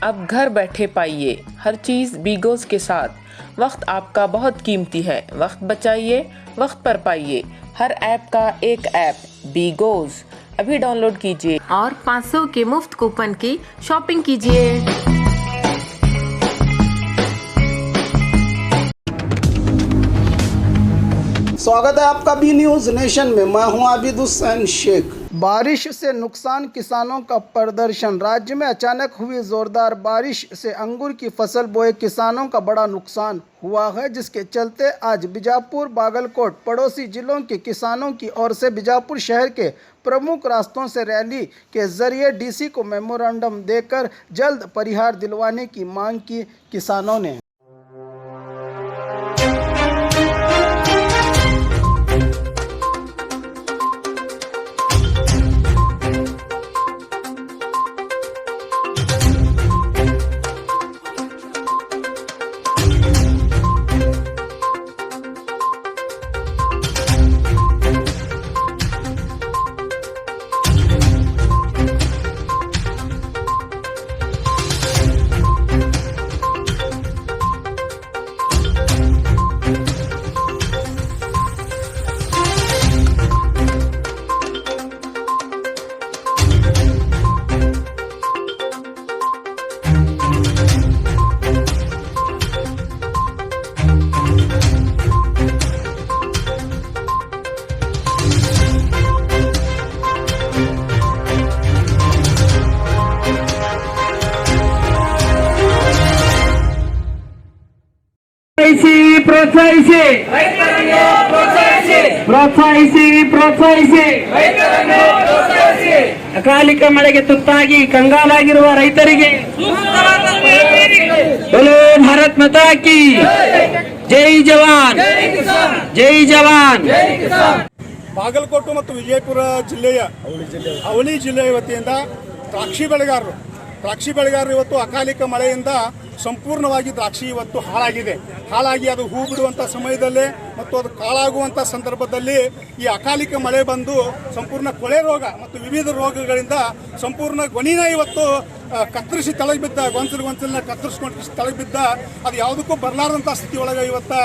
अब घर बैठे पाइए हर चीज़ बीगोज़ के साथ। वक्त आपका बहुत कीमती है, वक्त बचाइए, वक्त पर पाइए। हर ऐप का एक ऐप बीगोज़ अभी डाउनलोड कीजिए और 500 के मुफ्त कूपन की शॉपिंग कीजिए। स्वागत है आपका बी न्यूज़ नेशन में। मैं हूं आबिद हुसैन शेख। बारिश से नुकसान, किसानों का प्रदर्शन। राज्य में अचानक हुई जोरदार बारिश से अंगूर की फसल बोए किसानों का बड़ा नुकसान हुआ है, जिसके चलते आज बीजापुर, बागलकोट, पड़ोसी जिलों के किसानों की ओर से बीजापुर शहर के प्रमुख रास्तों से रैली के जरिए डीसी को मेमोरेंडम देकर जल्द परिहार दिलवाने की मांग की किसानों ने। ಪ್ರೋತ್ಸಾಹಿಸಿ ಅಕಾಲಿಕ ಮಳೆಗೆ ತುತ್ತಾಗಿ ಕಂಗಾಲಾಗಿರುವ ರೈತರಿಗೆ बोलो भारत माता की जय जवान जय जवान। ಬಾಗಲಕೋಟೆ ಮತ್ತು ವಿಜಯಪುರ ಜಿಲ್ಲೆಯ ಅವಳಿ ಜಿಲ್ಲೆಯ ವತಿಯಿಂದ ದ್ರಾಕ್ಷಿ ಬೆಳೆಗಾರರು ಇವತ್ತು ಅಕಾಲಿಕ ಮಳೆಯಿಂದ ಸಂಪೂರ್ಣವಾಗಿ ದ್ರಾಕ್ಷಿ ಇವತ್ತು ಹಾಳಾಗಿ ಅದು ಹೂ ಬಿಡುವಂಥ ಸಮಯದಲ್ಲಿ ಮತ್ತು ಅದು ಕಾಳಾಗುವಂಥ ಸಂದರ್ಭದಲ್ಲಿ ಈ ಅಕಾಲಿಕ ಮಳೆ ಬಂದು ಸಂಪೂರ್ಣ ಕೊಳೆ ರೋಗ ಮತ್ತು ವಿವಿಧ ರೋಗಗಳಿಂದ ಸಂಪೂರ್ಣ ಗೊನಿನ ಇವತ್ತು ಕತ್ತರಿಸಿ ತಳಗೆ ಬಿದ್ದ ಗೊಂಚಲನ್ನ ಕತ್ತರಿಸ್ಕೊಂಡು ತಳಗೆ ಬಿದ್ದ ಅದು ಯಾವುದಕ್ಕೂ ಬರಲಾರಂಥ ಸ್ಥಿತಿ ಒಳಗೆ ಇವತ್ತು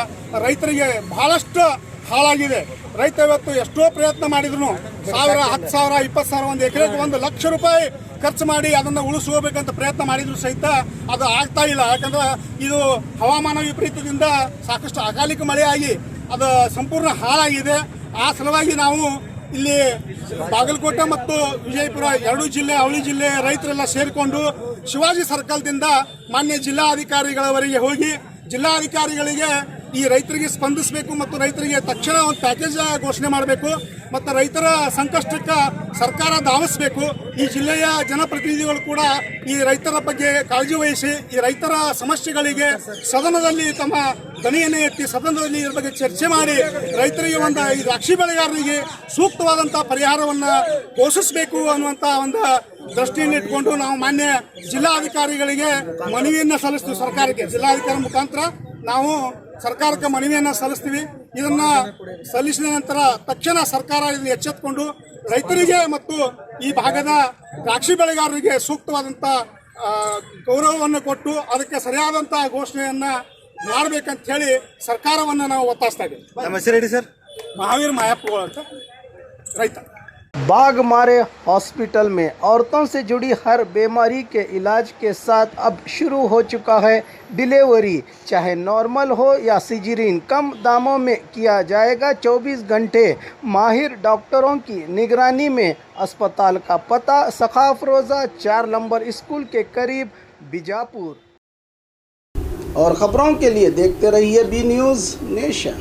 ರೈತರಿಗೆ ಬಹಳಷ್ಟು ಹಾಳಾಗಿದೆ। ರೈತ ಇವತ್ತು ಎಷ್ಟೋ ಪ್ರಯತ್ನ ಮಾಡಿದ್ರು, 1000, 10,000, 20,000 ಒಂದು ಎಕರೆಗೆ 1 ಲಕ್ಷ ರೂಪಾಯಿ ಖರ್ಚು ಮಾಡಿ ಅದನ್ನು ಉಳಿಸ್ಕೋಬೇಕಂತ ಪ್ರಯತ್ನ ಮಾಡಿದ್ರು ಸಹಿತ ಅದು ಆಗ್ತಾ ಇಲ್ಲ। ಯಾಕಂದ್ರೆ ಇದು ಹವಾಮಾನ ವಿಪರೀತದಿಂದ ಸಾಕಷ್ಟು ಅಕಾಲಿಕ ಮಳೆಯಾಗಿ ಅದು ಸಂಪೂರ್ಣ ಹಾಳಾಗಿದೆ। ಆ ಸಲುವಾಗಿ ನಾವು ಇಲ್ಲಿ ಬಾಗಲಕೋಟೆ ಮತ್ತು ವಿಜಯಪುರ ಎರಡೂ ಜಿಲ್ಲೆ, ಅವಳಿ ಜಿಲ್ಲೆ ರೈತರೆಲ್ಲ ಸೇರಿಕೊಂಡು ಶಿವಾಜಿ ಸರ್ಕಲ್ದಿಂದ ಮಾನ್ಯ ಜಿಲ್ಲಾಧಿಕಾರಿಗಳವರೆಗೆ ಹೋಗಿ ಜಿಲ್ಲಾಧಿಕಾರಿಗಳಿಗೆ ಈ ರೈತರಿಗೆ ಸ್ಪಂದಿಸಬೇಕು ಮತ್ತು ರೈತರಿಗೆ ತಕ್ಷಣ ಒಂದು ಪ್ಯಾಕೇಜ್ ಘೋಷಣೆ ಮಾಡಬೇಕು ಮತ್ತು ರೈತರ ಸಂಕಷ್ಟಕ್ಕೆ ಸರ್ಕಾರ ಧಾವಿಸಬೇಕು। ಈ ಜಿಲ್ಲೆಯ ಜನಪ್ರತಿನಿಧಿಗಳು ಕೂಡ ಈ ರೈತರ ಬಗ್ಗೆ ಕಾಳಜಿ ವಹಿಸಿ ಈ ರೈತರ ಸಮಸ್ಯೆಗಳಿಗೆ ಸದನದಲ್ಲಿ ತಮ್ಮ ಧ್ವನಿಯನ್ನು ಎತ್ತಿ ಸದನದಲ್ಲಿ ಇದರ ಬಗ್ಗೆ ಚರ್ಚೆ ಮಾಡಿ ರೈತರಿಗೆ ಈ ದ್ರಾಕ್ಷಿ ಬೆಳೆಗಾರರಿಗೆ ಸೂಕ್ತವಾದಂಥ ಪರಿಹಾರವನ್ನು ಘೋಷಿಸಬೇಕು ಅನ್ನುವಂಥ ಒಂದು ದೃಷ್ಟಿಯನ್ನು ಇಟ್ಕೊಂಡು ನಾವು ಮಾನ್ಯ ಜಿಲ್ಲಾಧಿಕಾರಿಗಳಿಗೆ ಮನವಿಯನ್ನು ಸಲ್ಲಿಸ್ತೀವಿ। ಸರ್ಕಾರಕ್ಕೆ ಜಿಲ್ಲಾಧಿಕಾರಿ ಮುಖಾಂತರ ನಾವು ಸರ್ಕಾರಕ್ಕೆ ಮನವಿಯನ್ನು ಸಲ್ಲಿಸ್ತೀವಿ। ಇದನ್ನ ಸಲ್ಲಿಸಿದ ನಂತರ ತಕ್ಷಣ ಸರ್ಕಾರ ಇದನ್ನು ಎಚ್ಚೆತ್ತುಕೊಂಡು ರೈತರಿಗೆ ಮತ್ತು ಈ ಭಾಗದ ದ್ರಾಕ್ಷಿ ಬೆಳೆಗಾರರಿಗೆ ಸೂಕ್ತವಾದಂಥ ಗೌರವವನ್ನು ಕೊಟ್ಟು ಅದಕ್ಕೆ ಸರಿಯಾದಂಥ ಘೋಷಣೆಯನ್ನು ಮಾಡಬೇಕಂತ ಹೇಳಿ ಸರ್ಕಾರವನ್ನು ನಾವು ಒತ್ತಾಯಿಸ್ತಾ ಇದ್ದೀವಿ। ಸರ್ ಮಹಾವೀರ್ ಮಾಯಪ್ಪಗಳು ಅಂತ ರೈತ। बाघ मारे हॉस्पिटल में औरतों से जुड़ी हर बीमारी के इलाज के साथ अब शुरू हो चुका है डिलीवरी, चाहे नॉर्मल हो या सिजरीन, कम दामों में किया जाएगा। 24 घंटे माहिर डॉक्टरों की निगरानी में। अस्पताल का पता सखाफ रोज़ा 4 नंबर स्कूल के करीब, बीजापुर। और ख़बरों के लिए देखते रहिए बी न्यूज़ नेशन।